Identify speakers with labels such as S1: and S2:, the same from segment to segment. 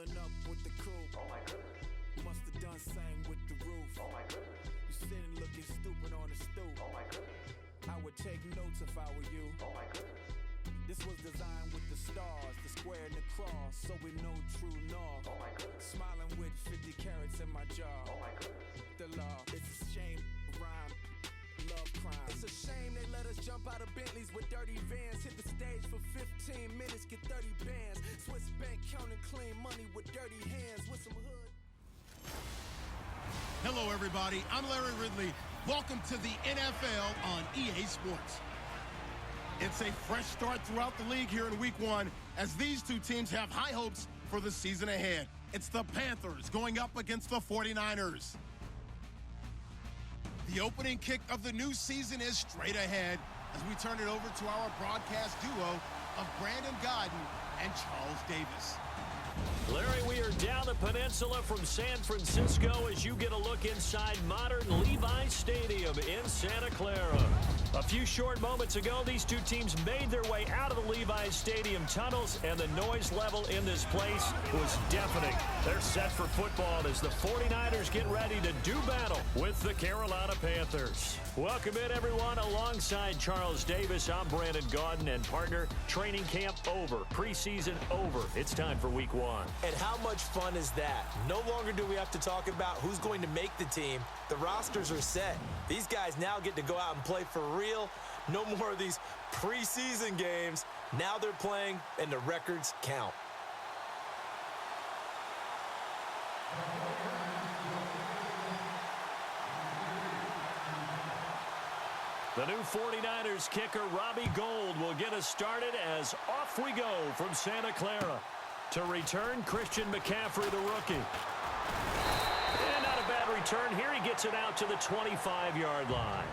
S1: pulling up with the coupe.
S2: Oh my goodness.
S1: Must have done same with the roof.
S2: Oh my goodness.
S1: You sitting looking stupid on the stoop.
S2: Oh my goodness.
S1: I would take notes if I were you.
S2: Oh my goodness.
S1: This was designed with the stars, the square and the cross, so we know true north.
S2: Oh my goodness.
S1: Smiling with 50 carats in my jaw.
S2: Oh my goodness.
S1: The law, it's a shame, rhyme, love crime. It's a shame they let us jump out of Bentleys with dirty vans. Hit the stage for 15 minutes, get 30 bands. Swiss bank counting clean money with dirty hands with some hood.
S3: Hello, everybody. I'm Larry Ridley. Welcome to the NFL on EA Sports. It's a fresh start throughout the league here in Week 1 as these two teams have high hopes for the season ahead. It's the Panthers going up against the 49ers. The opening kick of the new season is straight ahead as we turn it over to our broadcast duo of Brandon Gaudin and Charles Davis.
S4: Larry, we are down the peninsula from San Francisco as you get a look inside modern Levi's Stadium in Santa Clara. A few short moments ago, these two teams made their way out of the Levi's Stadium tunnels, and the noise level in this place was deafening. They're set for football as the 49ers get ready to do battle with the Carolina Panthers. Welcome in, everyone. Alongside Charles Davis, I'm Brandon Gaudin, and partner, training camp over, preseason over. It's time for Week 1.
S5: And how much fun is that? No longer do we have to talk about who's going to make the team. The rosters are set. These guys now get to go out and play for real. No more of these preseason games. Now they're playing, and the records count.
S4: The new 49ers kicker, Robbie Gould, will get us started as off we go from Santa Clara. To return, Christian McCaffrey, the rookie. And not a bad return here. He gets it out to the 25-yard line.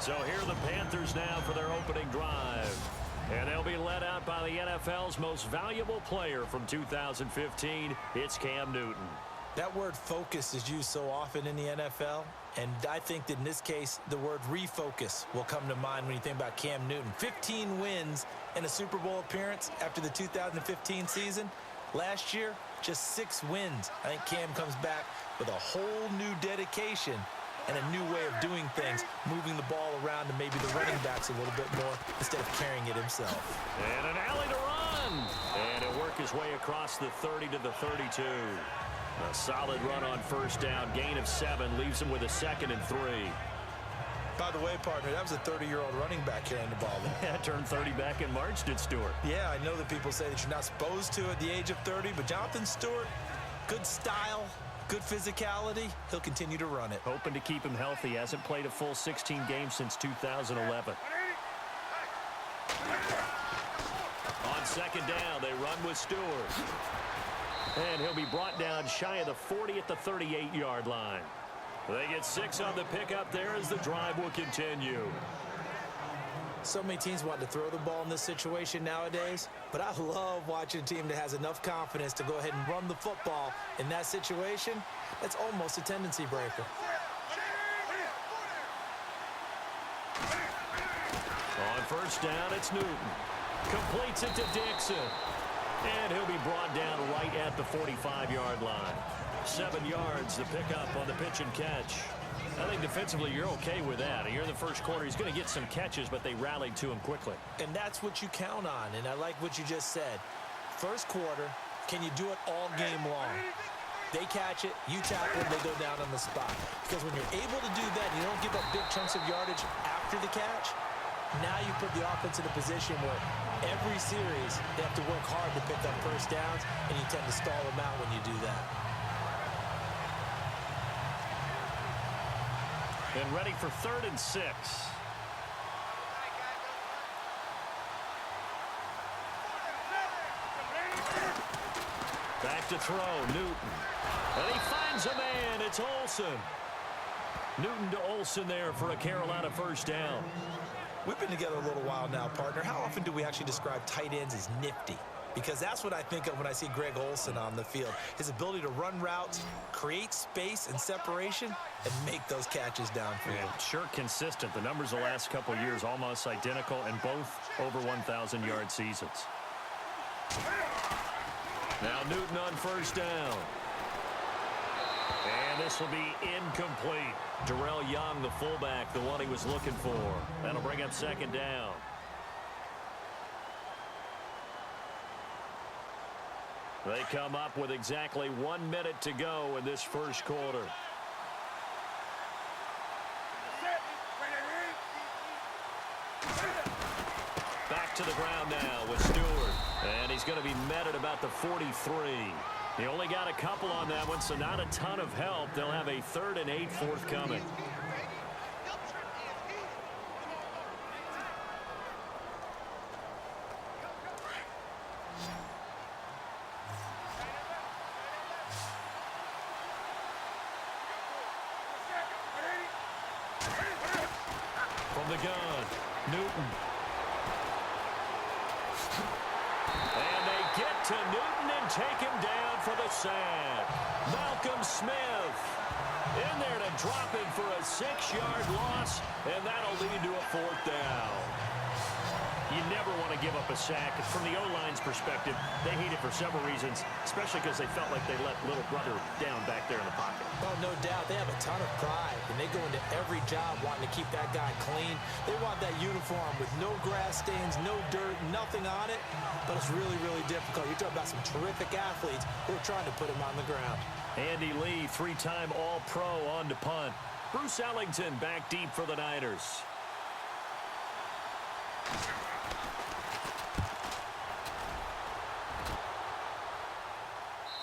S4: So here are the Panthers now for their opening drive. And they'll be led out by the NFL's most valuable player from 2015. It's Cam Newton.
S5: That word focus is used so often in the NFL, and I think that in this case, the word refocus will come to mind when you think about Cam Newton. 15 wins in a Super Bowl appearance after the 2015 season. Last year, just 6 wins. I think Cam comes back with a whole new dedication and a new way of doing things, moving the ball around to maybe the running backs a little bit more instead of carrying it himself.
S4: And an alley to run. And he'll work his way across the 30 to the 32. A solid run on first down. Gain of 7 leaves him with a 2nd and 3.
S5: By the way, partner, that was a 30-year-old running back carrying the ball there.
S4: Yeah, turned 30 back in March, did Stewart.
S5: Yeah, I know that people say that you're not supposed to at the age of 30, but Jonathan Stewart, good style, good physicality. He'll continue to run it.
S4: Hoping to keep him healthy. Hasn't played a full 16 games since 2011. On second down, they run with Stewart. And he'll be brought down shy of the 40 at the 38-yard line. They get 6 on the pickup there as the drive will continue.
S5: So many teams want to throw the ball in this situation nowadays, but I love watching a team that has enough confidence to go ahead and run the football in that situation. That's almost a tendency breaker.
S4: On first down, it's Newton. Completes it to Dixon. And he'll be brought down right at the 45-yard line. 7 yards, the pickup on the pitch and catch. I think defensively you're okay with that. Here in the first quarter, he's going to get some catches, but they rallied to him quickly.
S5: And that's what you count on, and I like what you just said. First quarter, can you do it all game long? They catch it, you tackle it, they go down on the spot. Because when you're able to do that, you don't give up big chunks of yardage after the catch. Now you put the offense in a position where every series they have to work hard to pick up first downs, and you tend to stall them out when you do that.
S4: And ready for 3rd and 6. Back to throw, Newton. And he finds a man, it's Olsen. Newton to Olsen there for a Carolina first down.
S5: We've been together a little while now, partner. How often do we actually describe tight ends as nifty? Because that's what I think of when I see Greg Olsen on the field. His ability to run routes, create space and separation, and make those catches downfield.
S4: Yeah, sure consistent. The numbers the last couple of years almost identical, and both over 1,000-yard seasons. Now Newton on first down. And this will be incomplete. Darrell Young, the fullback, the one he was looking for. That'll bring up second down. They come up with exactly 1 minute to go in this first quarter. Back to the ground now with Stewart. And he's going to be met at about the 43. He only got a couple on that one, so not a ton of help. They'll have a 3rd and 8 forthcoming. From the gun, Newton. And they get to Newton and take him down for the sack. Malcolm Smith in there to drop him for a 6-yard loss, and that'll lead to a 4th down. You never want to give up a sack. From the O-line's perspective, they hate it for several reasons, especially because they felt like they let little brother down back there in the pocket.
S5: Oh, no doubt. They have a ton of pride, and they go into every job wanting to keep that guy clean. They want that uniform with no grass stains, no dirt, nothing on it, but it's really, really difficult. You're talking about some terrific athletes who are trying to put him on the ground.
S4: Andy Lee, 3-time All-Pro on to punt. Bruce Ellington back deep for the Niners.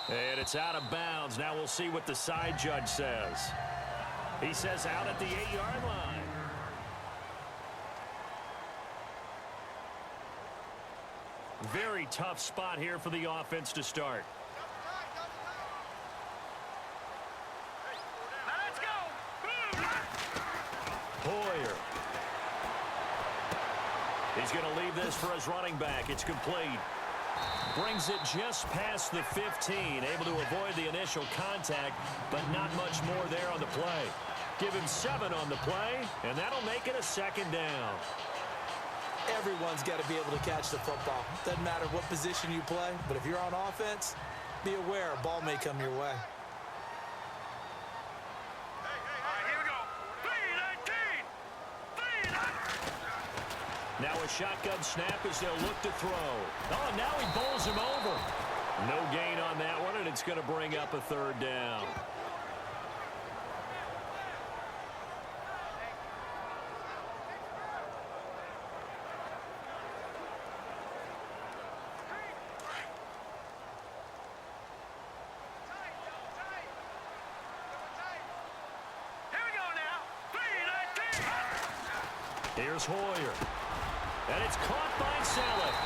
S4: And it's out of bounds. Now we'll see what the side judge says. He says out at the 8-yard line. Very tough spot here for the offense to start.
S2: Let's go.
S4: Hoyer. He's going to leave this for his running back. It's complete. Brings it just past the 15, able to avoid the initial contact, but not much more there on the play. Give him 7 on the play, and that'll make it a 2nd down.
S5: Everyone's got to be able to catch the football. Doesn't matter what position you play, but if you're on offense, be aware a ball may come your way.
S4: Now a shotgun snap as they'll look to throw. Oh, and now he bowls him over. No gain on that one, and it's going to bring up a 3rd down.
S2: Here we go now. 3-19.
S4: Here's Hoyer. And it's caught by Selleck.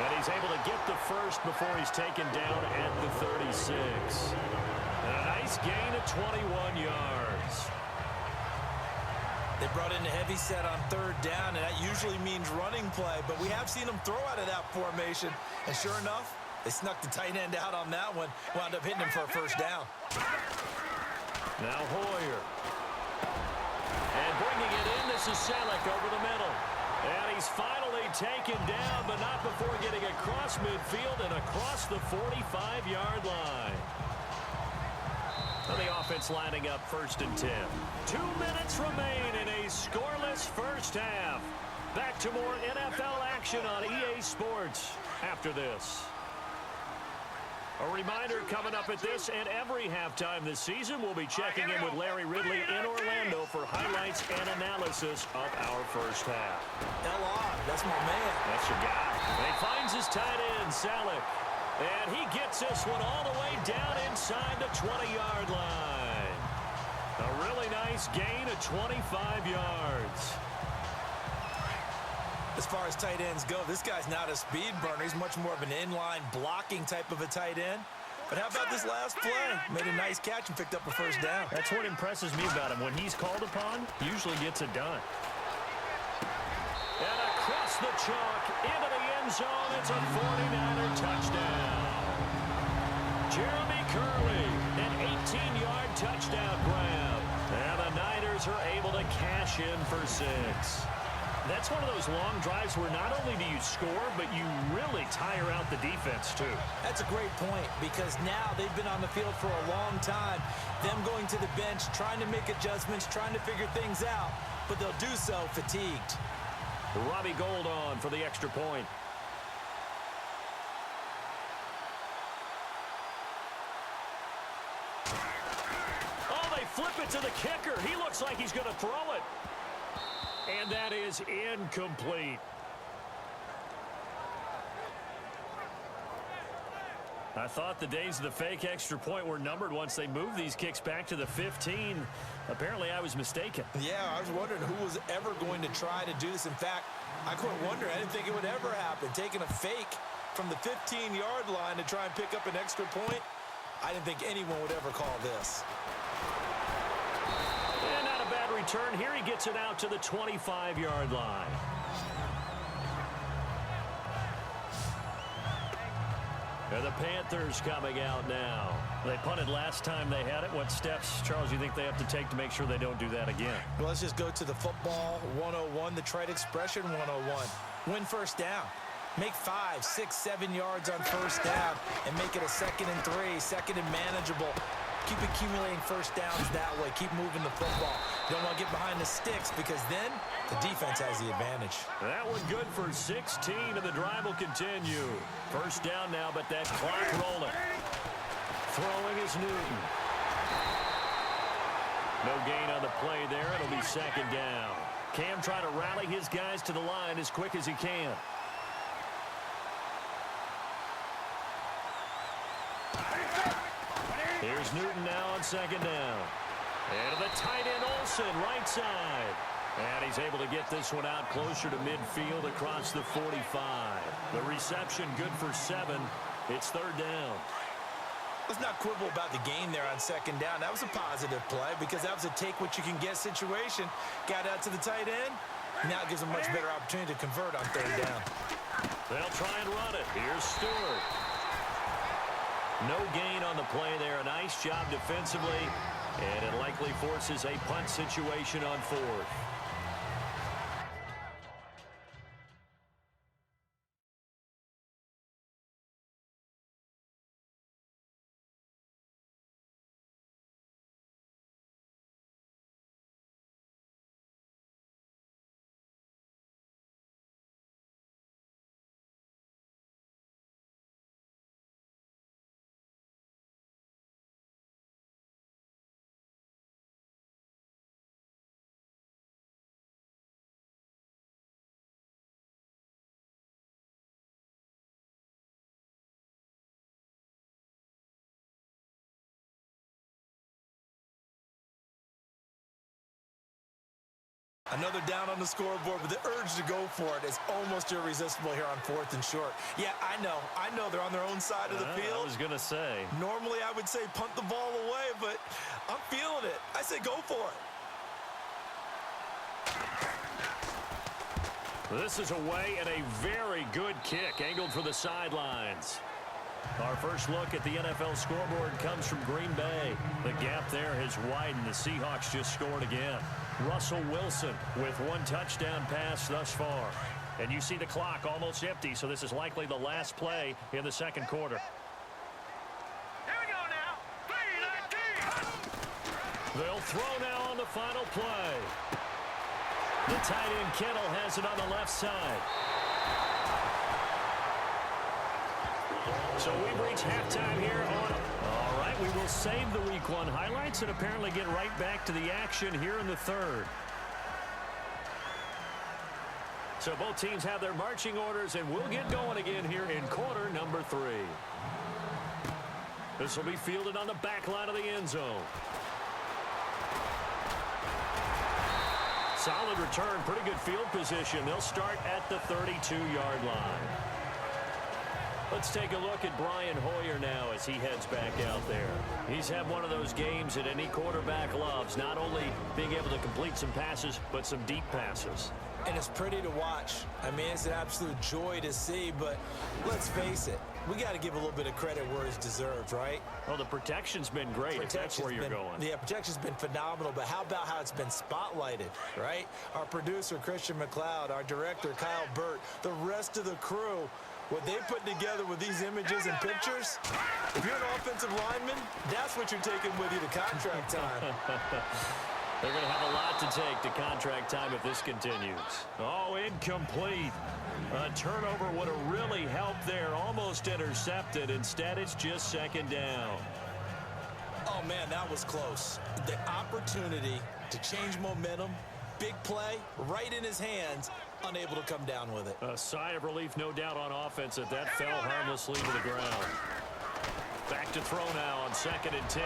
S4: And he's able to get the first before he's taken down at the 36. And a nice gain of 21 yards.
S5: They brought in a heavy set on 3rd down, and that usually means running play, but we have seen them throw out of that formation. And sure enough, they snuck the tight end out on that one, wound up hitting him for a 1st down.
S4: Now Hoyer. And bringing it in, this is Selleck over the middle. And he's finally taken down, but not before getting across midfield and across the 45-yard line. And the offense lining up 1st and 10. 2 minutes remain in a scoreless first half. Back to more NFL action on EA Sports after this. A reminder coming up at this and every halftime this season, we'll be checking in with Larry Ridley in Orlando for highlights and analysis of our first half.
S5: LR, that's my man.
S4: That's your guy. And he finds his tight end, Selleck. And he gets this one all the way down inside the 20-yard line. A really nice gain of 25 yards.
S5: As far as tight ends go, this guy's not a speed burner. He's much more of an inline blocking type of a tight end. But how about this last play? Made a nice catch and picked up a 1st down.
S4: That's what impresses me about him. When he's called upon, he usually gets it done. And across the chalk, into the end zone, it's a 49er touchdown. Jeremy Curley, an 18-yard touchdown grab. And the Niners are able to cash in for 6. That's one of those long drives where not only do you score, but you really tire out the defense, too.
S5: That's a great point because now they've been on the field for a long time. Them going to the bench, trying to make adjustments, trying to figure things out, but they'll do so fatigued.
S4: Robbie Gould on for the extra point. Oh, they flip it to the kicker. He looks like he's going to throw it. And that is incomplete. I thought the days of the fake extra point were numbered once they moved these kicks back to the 15. Apparently, I was mistaken.
S5: Yeah, I was wondering who was ever going to try to do this. In fact, I couldn't wonder. I didn't think it would ever happen. Taking a fake from the 15-yard line to try and pick up an extra point, I didn't think anyone would ever call this.
S4: And not a bad return. Here he gets it out to the 25-yard line. And the Panthers coming out now. They punted last time they had it. What steps, Charles, you think they have to take to make sure they don't do that again?
S5: Well, let's just go to the football 101, the trite expression 101. Win first down. Make 5, 6, 7 yards on first down and make it a 2nd and 3, 2nd and manageable. Keep accumulating first downs that way. Keep moving the football. You don't want to get behind the sticks because then the defense has the advantage.
S4: That one good for 16, and the drive will continue. First down now, but that clock rolling. Throwing is Newton. No gain on the play there. It'll be 2nd down. Cam trying to rally his guys to the line as quick as he can. Here's Newton now on 2nd down. And to the tight end, Olsen, right side. And he's able to get this one out closer to midfield across the 45. The reception good for 7. It's 3rd down.
S5: Let's not quibble about the gain there on 2nd down. That was a positive play because that was a take-what-you-can-get situation. Got out to the tight end. Now it gives them a much better opportunity to convert on 3rd down.
S4: They'll try and run it. Here's Stewart. No gain on the play there. A nice job defensively, and it likely forces a punt situation on 4th.
S5: Another down on the scoreboard, but the urge to go for it is almost irresistible here on 4th and short. Yeah, I know they're on their own side of the field.
S4: I was going to say.
S5: Normally I would say punt the ball away, but I'm feeling it. I say go for it.
S4: This is away and a very good kick angled for the sidelines. Our first look at the NFL scoreboard comes from Green Bay. The gap there has widened. The Seahawks just scored again. Russell Wilson with 1 touchdown pass thus far. And you see the clock almost empty, so this is likely the last play in the 2nd quarter.
S2: Here we go now. 3-19.
S4: They'll throw now on the final play. The tight end Kittle has it on the left side. So we've reached halftime here on. All right, we will save the Week 1 highlights and apparently get right back to the action here in the 3rd. So both teams have their marching orders, and we'll get going again here in quarter number 3. This will be fielded on the back line of the end zone. Solid return, pretty good field position. They'll start at the 32-yard line. Let's take a look at Brian Hoyer now as he heads back out there. He's had one of those games that any quarterback loves, not only being able to complete some passes, but some deep passes.
S5: And it's pretty to watch. I mean, it's an absolute joy to see, but let's face it. we got to give a little bit of credit where it's deserved, right?
S4: Well, the protection's been great, if that's where you're going.
S5: Yeah, protection's been phenomenal, but how about how it's been spotlighted, right? Our producer, Christian McLeod, our director, Kyle Burt, the rest of the crew, what they put together with these images and pictures, if you're an offensive lineman, that's what you're taking with you to contract time.
S4: They're going to have a lot to take to contract time if this continues. Oh, incomplete. A turnover would have really helped there. Almost intercepted. Instead, it's just second down.
S5: Oh, man, that was close. The opportunity to change momentum, big play, right in his hands, unable to come down with it.
S4: A sigh of relief, no doubt, on offense that fell harmlessly to the ground. Back to throw now on 2nd and 10.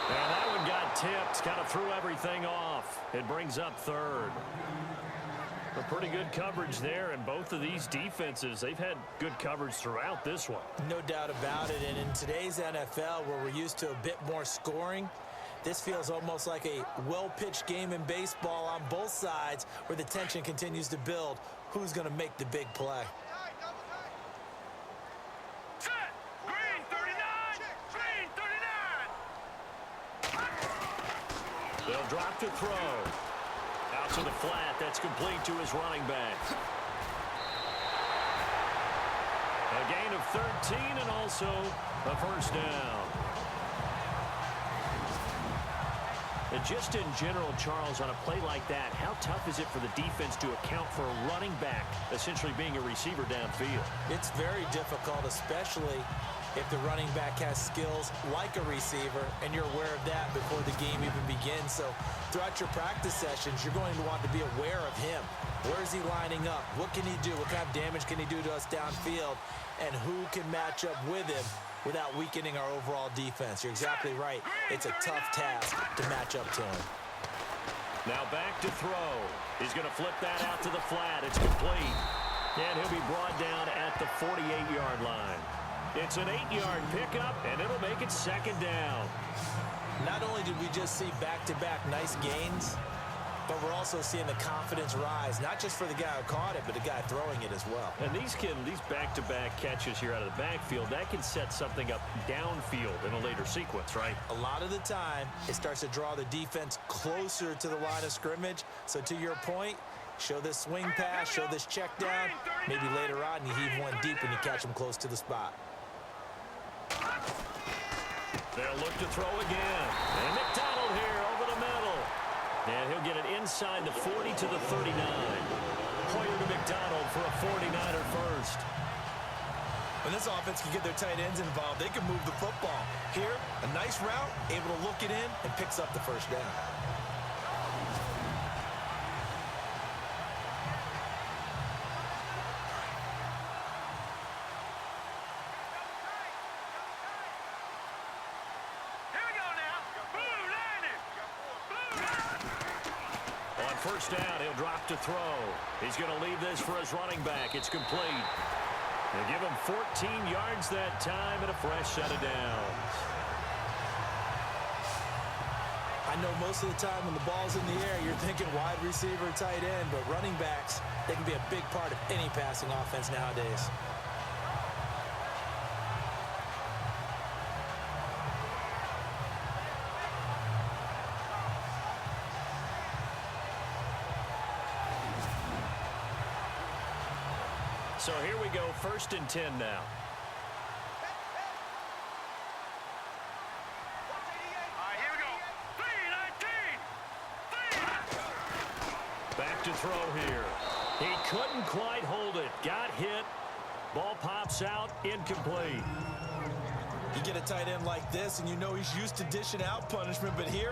S4: And that one got tipped, kind of threw everything off. It brings up 3rd. A pretty good coverage there, and both of these defenses, they've had good coverage throughout this one.
S5: No doubt about it, and in today's NFL, where we're used to a bit more scoring, this feels almost like a well-pitched game in baseball on both sides, where the tension continues to build. Who's going to make the big play?
S2: Set. Green 39. Green 39.
S4: They'll drop to throw. Out to the flat. That's complete to his running back. A gain of 13 and also a first down. And just in general, Charles, on a play like that, how tough is it for the defense to account for a running back essentially being a receiver downfield?
S5: It's very difficult, especially if the running back has skills like a receiver, and you're aware of that before the game even begins. So throughout your practice sessions, you're going to want to be aware of him. Where is he lining up? What can he do? What kind of damage can he do to us downfield? And who can match up with him without weakening our overall defense? You're exactly right. It's a tough task to match up to him.
S4: Now back to throw. He's going to flip that out to the flat. It's complete. And he'll be brought down at the 48-yard line. It's an 8-yard pickup, and it'll make it second down.
S5: Not only did we just see back-to-back nice gains, but we're also seeing the confidence rise, not just for the guy who caught it, but the guy throwing it as well.
S4: And these back-to-back catches here out of the backfield, that can set something up downfield in a later sequence, right?
S5: A lot of the time, it starts to draw the defense closer to the line of scrimmage. So to your point, show this swing pass, show this check down. Maybe later on, you heave one deep and you catch him close to the spot.
S4: They'll look to throw again. And McDonald here over the middle. And he'll get it inside the 40 to the 39. Hoyer to McDonald for a 49er first.
S5: When this offense can get their tight ends involved, they can move the football. Here, a nice route, able to look it in, and picks up the first down.
S4: First down, he'll drop to throw. He's going to leave this for his running back. It's complete. They give him 14 yards that time and a fresh set of downs.
S5: I know most of the time when the ball's in the air, you're thinking wide receiver, tight end, but running backs, they can be a big part of any passing offense nowadays.
S4: So here we go, 1st and 10 now.
S2: All right, here we go. 3-19.
S4: Back to throw here. He couldn't quite hold it. Got hit. Ball pops out, incomplete.
S5: You get a tight end like this, and you know he's used to dishing out punishment, but here,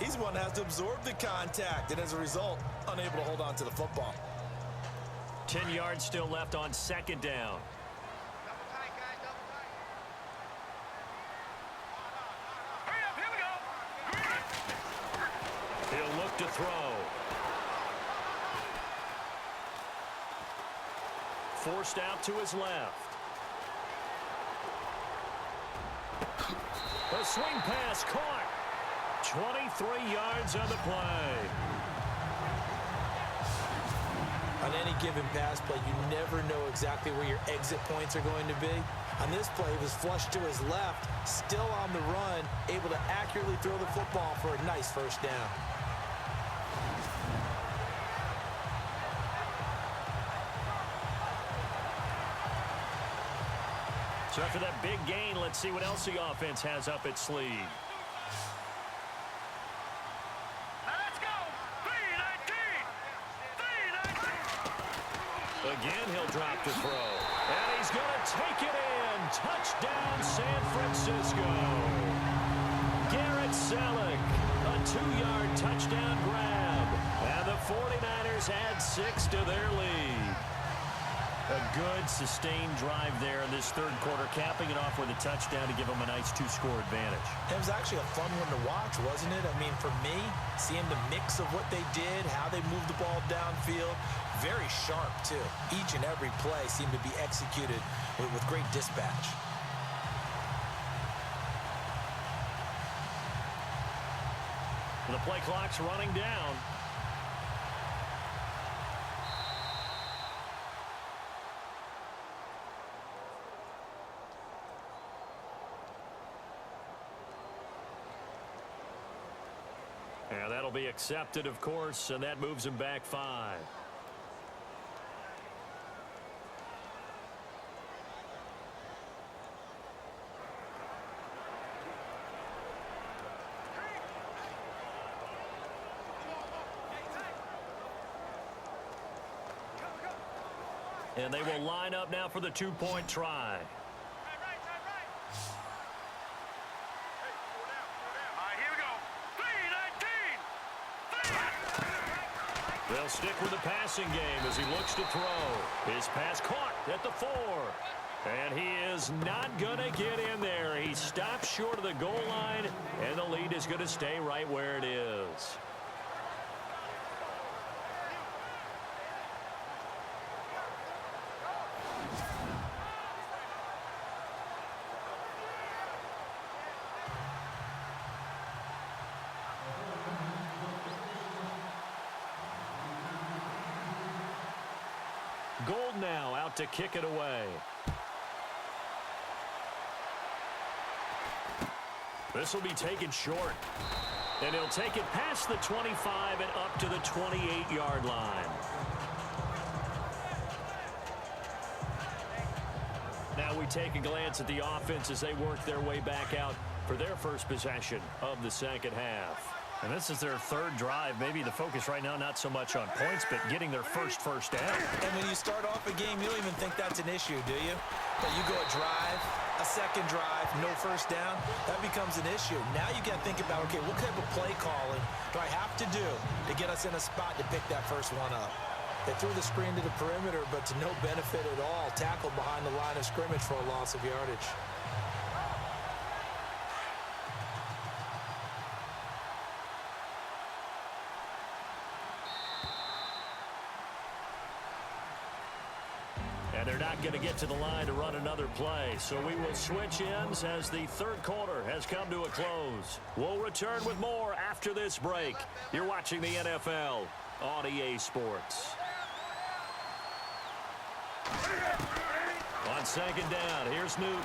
S5: he's the one that has to absorb the contact, and as a result, unable to hold on to the football.
S4: 10 yards still left on 2nd down.
S2: Hurry up, here we go.
S4: He'll look to throw. Forced out to his left. A swing pass caught. 23 yards on the play.
S5: On any given pass play, you never know exactly where your exit points are going to be. On this play, he was flushed to his left, still on the run, able to accurately throw the football for a nice first down.
S4: So after that big gain, let's see what else the offense has up its sleeve.
S2: Let's go. 3-19. 3-19.
S4: Again, he'll drop to throw. And he's going to take it in. Touchdown, San Francisco. Garrett Selleck, a 2-yard touchdown grab. And the 49ers add 6 to their lead. A good, sustained drive there in this third quarter, capping it off with a touchdown to give them a nice 2-score advantage.
S5: It was actually a fun one to watch, wasn't it? I mean, for me, seeing the mix of what they did, how they moved the ball downfield, very sharp, too. Each and every play seemed to be executed with great dispatch.
S4: The play clock's running down. And that'll be accepted, of course, and that moves him back 5. And they will line up now for the 2-point try. They'll stick with the passing game as he looks to throw. His pass caught at the 4. And he is not going to get in there. He stops short of the goal line, and the lead is going to stay right where it is. Gold now out to kick it away. This will be taken short. And he'll take it past the 25 and up to the 28-yard line. Now we take a glance at the offense as they work their way back out for their first possession of the second half.
S6: And this is their third drive. Maybe the focus right now not so much on points, but getting their first down.
S5: And when you start off a game, you don't even think that's an issue, do you? But you go a drive, a second drive, no first down, that becomes an issue. Now you got to think about, okay, what type of play calling do I have to do to get us in a spot to pick that first one up? They threw the screen to the perimeter, but to no benefit at all. Tackled behind the line of scrimmage for a loss of yardage.
S4: And they're not going to get to the line to run another play. So we will switch ends as the third quarter has come to a close. We'll return with more after this break. You're watching the NFL on EA Sports. On second down, here's Newton.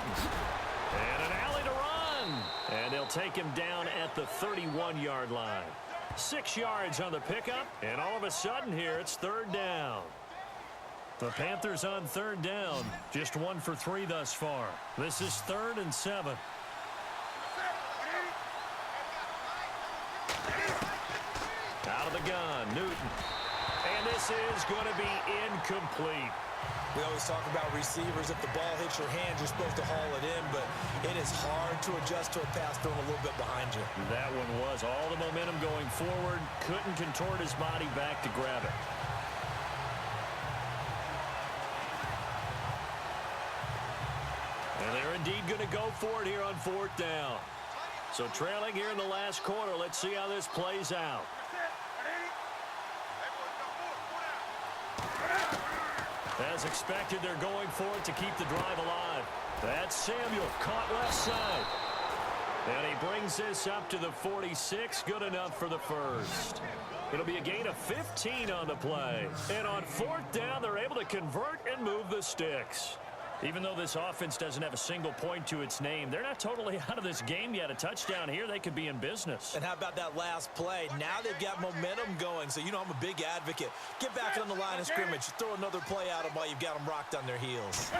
S4: And an alley to run. And they'll take him down at the 31-yard line. 6 yards on the pickup. And all of a sudden here, it's third down. The Panthers on third down, just 1 for 3 thus far. This is 3rd and 7. Out of the gun, Newton. And this is going to be incomplete.
S5: We always talk about receivers. If the ball hits your hand, you're supposed to haul it in, but it is hard to adjust to a pass thrown a little bit behind you.
S4: That one was all the momentum going forward. Couldn't contort his body back to grab it. And they're indeed going to go for it here on 4th down. So trailing here in the last quarter, let's see how this plays out. As expected, they're going for it to keep the drive alive. That's Samuel, caught left side. And he brings this up to the 46, good enough for the first. It'll be a gain of 15 on the play. And on 4th down, they're able to convert and move the sticks.
S6: Even though this offense doesn't have a single point to its name, they're not totally out of this game yet. A touchdown here, they could be in business.
S5: And how about that last play? Now they've got momentum going, so you know I'm a big advocate. Get back on the line of scrimmage. Throw another play at them while you've got them rocked on their heels.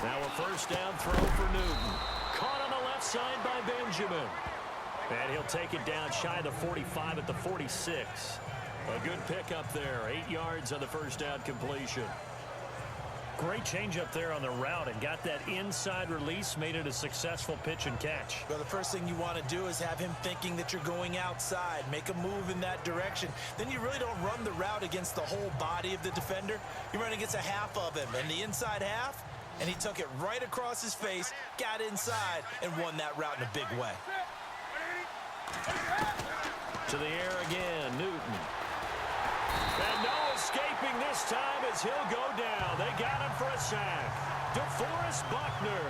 S6: Now a first down throw for Newton. Caught on the left side by Benjamin. And he'll take it down shy of the 45 at the 46. A good pickup there. 8 yards on the first down completion. Great change up there on the route and got that inside release, made it a successful pitch and catch.
S5: Well, the first thing you want to do is have him thinking that you're going outside, make a move in that direction. Then you really don't run the route against the whole body of the defender. You run against a half of him, and the inside half, and he took it right across his face, got inside, and won that route in a big way.
S6: To the air again, Newton. And no escaping this time as he'll go down. They got him for a sack. DeForest Buckner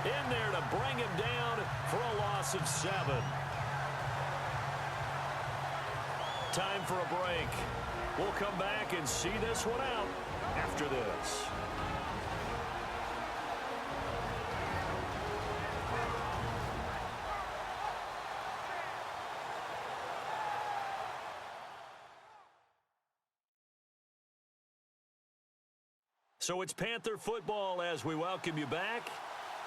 S6: in there to bring him down for a loss of 7. Time for a break. We'll come back and see this one out after this. So it's Panther football as we welcome you back.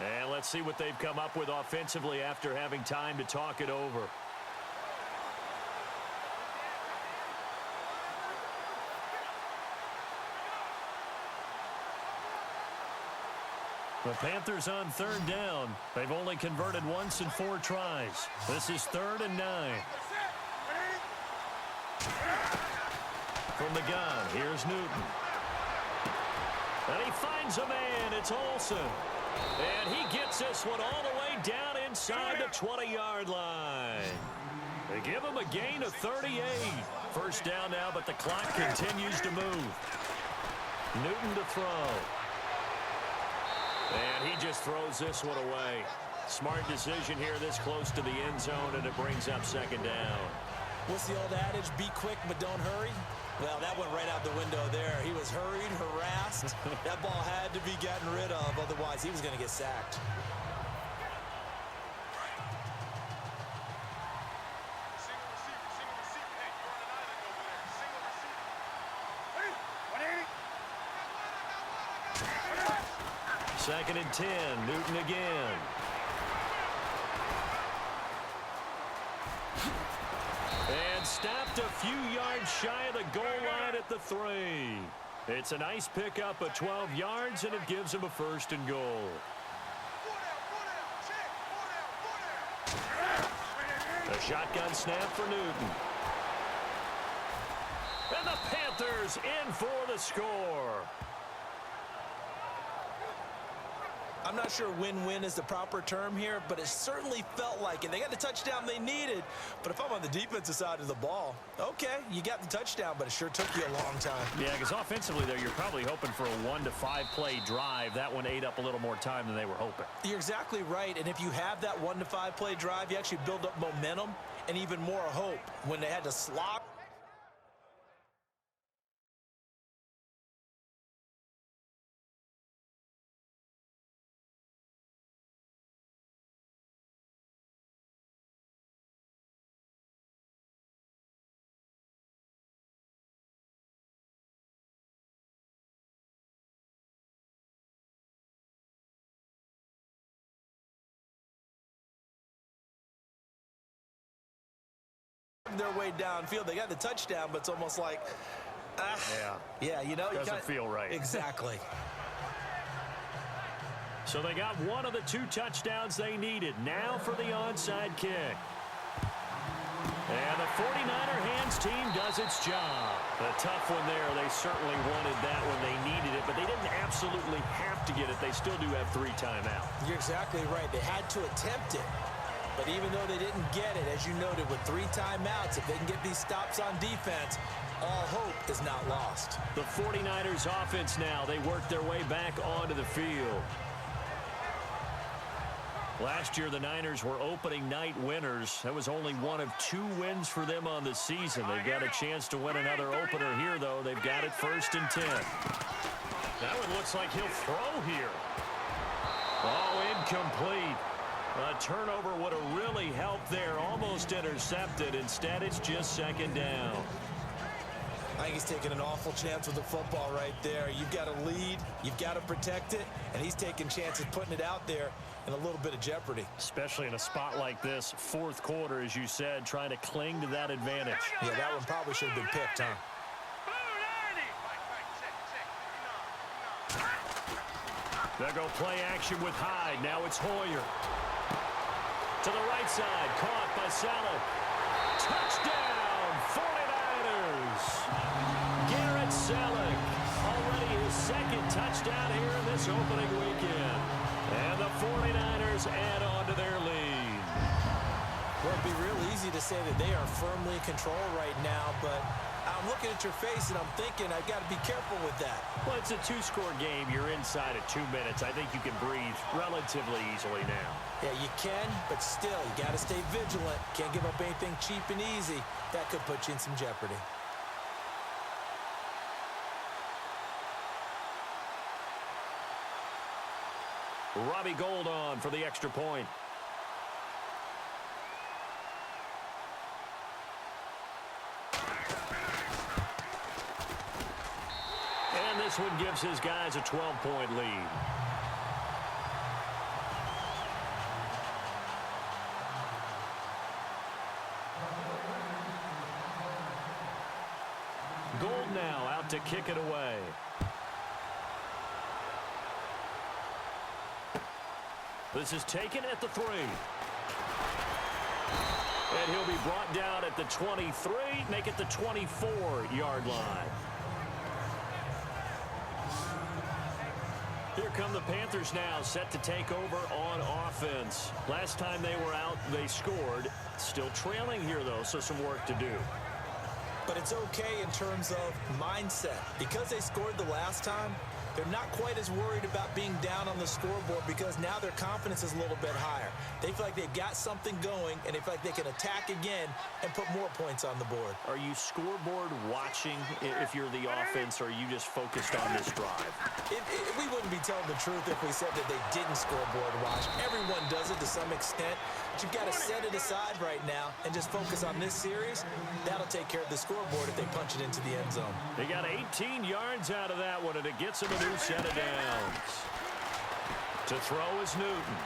S6: And let's see what they've come up with offensively after having time to talk it over. The Panthers on third down. They've only converted once in 4 tries. This is 3rd and 9. From the gun, here's Newton. And he finds a man. It's Olsen. And he gets this one all the way down inside the 20-yard line. They give him a gain of 38. First down now, but the clock continues to move. Newton to throw. And he just throws this one away. Smart decision here this close to the end zone, and it brings up 2nd down.
S5: What's the old adage? Be quick, but don't hurry. Well, that went right out the window there. He was hurried, harassed. That ball had to be gotten rid of, otherwise he was going to get sacked.
S6: Second and 10, Newton again. And stopped a few yards shy of the goal line at the 3. It's a nice pickup of 12 yards, and it gives him a 1st and goal. A shotgun snap for Newton. And the Panthers in for the score.
S5: I'm not sure win-win is the proper term here, but it certainly felt like it. They got the touchdown they needed, but if I'm on the defensive side of the ball, okay, you got the touchdown, but it sure took you a long time.
S6: Yeah, because offensively, there, you're probably hoping for a 1 to 5 play drive. That one ate up a little more time than they were hoping.
S5: You're exactly right, and if you have that 1 to 5 play drive, you actually build up momentum and even more hope. When they had to slop, their way downfield. They got the touchdown, but it's almost like, yeah, you know,
S6: doesn't feel right.
S5: Exactly.
S6: So they got one of the 2 touchdowns they needed. Now for the onside kick. And the 49er hands team does its job. A tough one there. They certainly wanted that when they needed it, but they didn't absolutely have to get it. They still do have 3 timeouts.
S5: You're exactly right. They had to attempt it. But even though they didn't get it, as you noted, with 3 timeouts, if they can get these stops on defense, all hope is not lost.
S6: The 49ers offense now, they work their way back onto the field. Last year, the Niners were opening night winners. That was only one of 2 wins for them on the season. They've got a chance to win another opener here, though. They've got it 1st and 10. That one looks like he'll throw here. Oh, incomplete. A turnover would have really helped there. Almost intercepted. Instead, it's just second down.
S5: I think he's taking an awful chance with the football right there. You've got to lead. You've got to protect it. And he's taking chances putting it out there in a little bit of jeopardy.
S6: Especially in a spot like this, fourth quarter, as you said, trying to cling to that advantage.
S5: Yeah, that one probably should have been picked, huh?
S6: They'll go play action with Hyde. Now it's Hoyer. To the right side. Caught by Saleh. Touchdown, 49ers. Garrett Saleh. Already his second touchdown here in this opening weekend. And the 49ers add on to their lead.
S5: Well, it'd be real easy to say that they are firmly in control right now, but I'm looking at your face and I'm thinking I've got to be careful with that.
S6: Well, it's a two-score game. You're inside of 2 minutes. I think you can breathe relatively easily now.
S5: Yeah, you can, but still, you got to stay vigilant. Can't give up anything cheap and easy. That could put you in some jeopardy.
S6: Robbie Gould on for the extra point. And this one gives his guys a 12-point lead. Gould now out to kick it away. This is taken at the 3. And he'll be brought down at the 23, make it the 24-yard line. Here come the Panthers now, set to take over on offense. Last time they were out, they scored. Still trailing here, though, so some work to do.
S5: But it's okay in terms of mindset. Because they scored the last time, they're not quite as worried about being down on the scoreboard because now their confidence is a little bit higher. They feel like they've got something going, and they feel like they can attack again and put more points on the board.
S6: Are you scoreboard watching if you're the offense, or are you just focused on this drive?
S5: We wouldn't be telling the truth if we said that they didn't scoreboard watch. Everyone does it to some extent, but you've got to set it aside right now and just focus on this series. That'll take care of the scoreboard if they punch it into the end zone.
S6: They got 18 yards out of that one, and it gets them a new set of downs. To throw is Newton.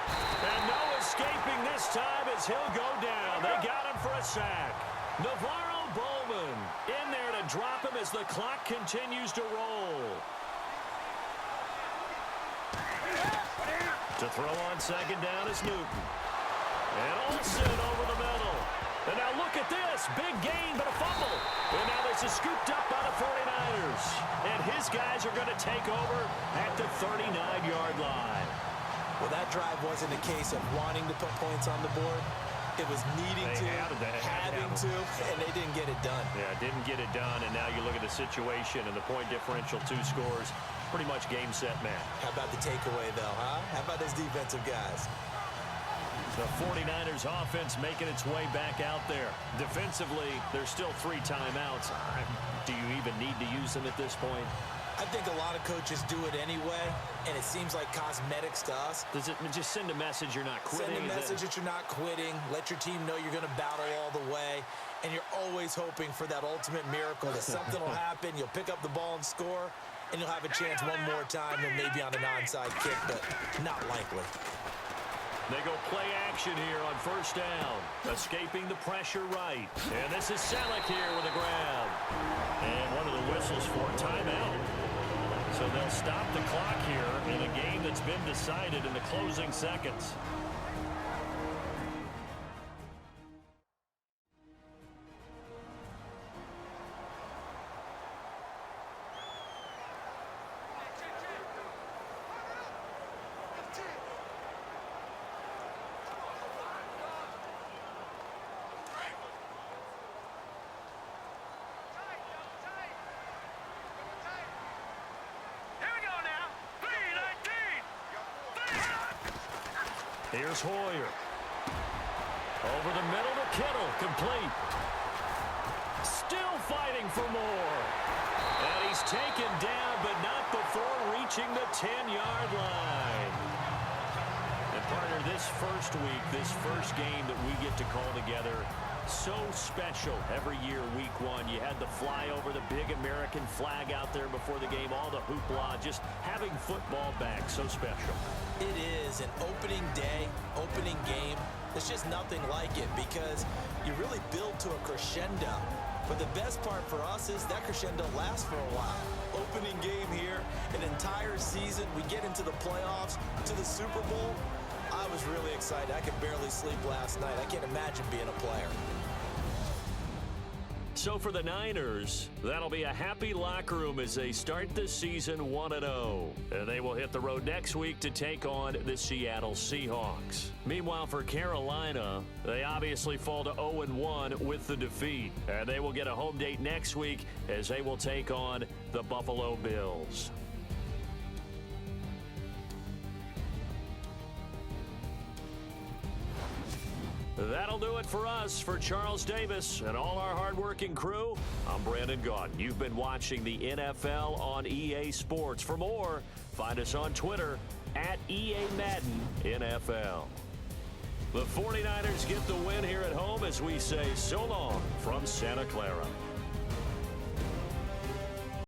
S6: And no escaping this time as he'll go down. They got him for a sack. Navarro Bowman in there to drop him as the clock continues to roll. To throw on second down is Newton. And Olsen over the middle. And now look at this. Big gain, but a fumble. And now this is scooped up by the 49ers. And his guys are going to take over at the 39-yard line.
S5: Well, that drive wasn't a case of wanting to put points on the board. It was needing to, having to, and they didn't get it done.
S6: Yeah, didn't get it done, and now you look at the situation and the point differential, 2 scores, pretty much game, set, match.
S5: How about the takeaway, though, huh? How about those defensive guys?
S6: The 49ers offense making its way back out there. Defensively, there's still 3 timeouts. Do you even need to use them at this point?
S5: I think a lot of coaches do it anyway, and it seems like cosmetics to us.
S6: Does it just send a message you're not quitting?
S5: Send a message that you're not quitting. Let your team know you're going to battle all the way, and you're always hoping for that ultimate miracle that something will happen, you'll pick up the ball and score, and you'll have a chance one more time and maybe on an onside kick, but not likely.
S6: They go play action here on first down. Escaping the pressure right. And this is Saleh here with a grab. And one of the whistles for a timeout. So they'll stop the clock here in a game that's been decided in the closing seconds. Here's Hoyer. Over the middle to Kittle. Complete.
S4: Still fighting for more. And he's taken down, but not before reaching the 10-yard line. And partner, this first week, this first game that we get to call together, so special every year, week one. You had the flyover, the big American flag out there before the game, all the hoopla, just having football back, so special.
S5: It is an opening day, opening game. There's just nothing like it because you really build to a crescendo. But the best part for us is that crescendo lasts for a while. Opening game here, an entire season. We get into the playoffs, to the Super Bowl. I was really excited. I could barely sleep last night. I can't imagine being a player.
S4: So for the Niners, that'll be a happy locker room as they start the season 1-0. And they will hit the road next week to take on the Seattle Seahawks. Meanwhile, for Carolina, they obviously fall to 0-1 with the defeat. And they will get a home date next week as they will take on the Buffalo Bills. That'll do it for us. For Charles Davis and all our hardworking crew, I'm Brandon Gaudin. You've been watching the NFL on EA Sports. For more, find us on Twitter at EA Madden NFL. The 49ers get the win here at home as we say so long from Santa Clara.